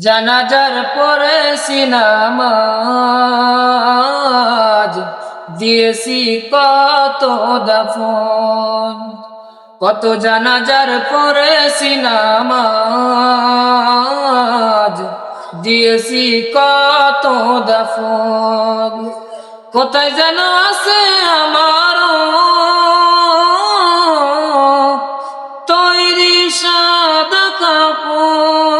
জানাজার পরে নামাজ দিয়েছি কত দাফন, কত জানাজার পরে নামাজ দিয়েছি কত দাফন। কোথায় যেন আছে আমার তৈরি সাদা কাপড়,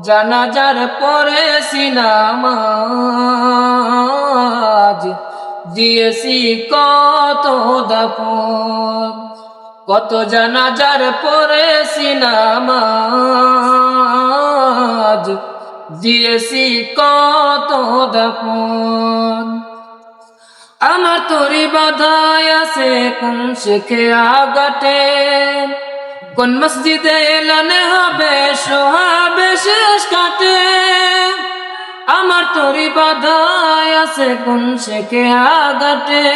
জানাজার পরে নামাজ দিয়েছি কত দাফন, কত জানাজার পরে নামাজ দিয়েছি কত দাফন। আমার তরি বাধায় আছে কোন শেখে আগাটে, কোন মসজিদে এলানে হবে সোহাবে শেষ কাটে। আমার তরি বাধায় আছে কোন শেখে আগাটে,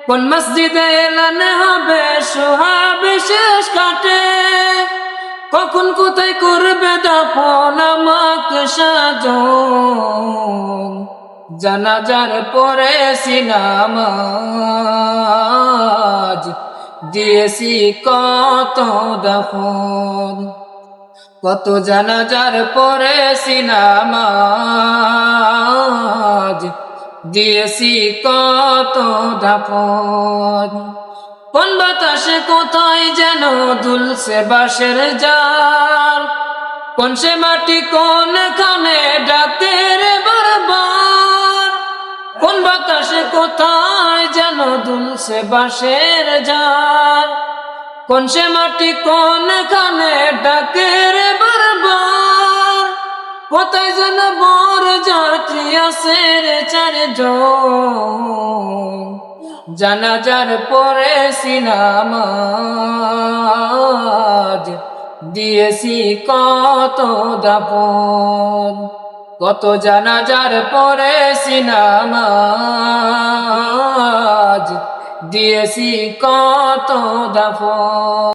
কোন মসজিদে এলানে হবে সোহাবে শেষ কাটে। কখন কোথায় করবে দাফন আমাকে সাজো, জানাজার পরে নামাজ দিয়েছি কত দাফন, কত জানাজার পরে নামাজ দিয়েছি কত দাফন। কোন বাতাসে কোথায় যেন দুলছে বাঁশের জার, কোন সে মাটি কোন খানে ডাকে রে বারবার। কোন বাতাসে কোথায় যেন দুলছে বাঁশের জার, কোন সে মাটি কোন খানে ডাকে রে বারবার। কোথায় যেন বর যাত্রী আছে রে চারজন, জানাজার পরে নামাজ দিয়েছি কত দাফন, কত জানাজার পরে নামাজ দিয়েছি কত দাফন।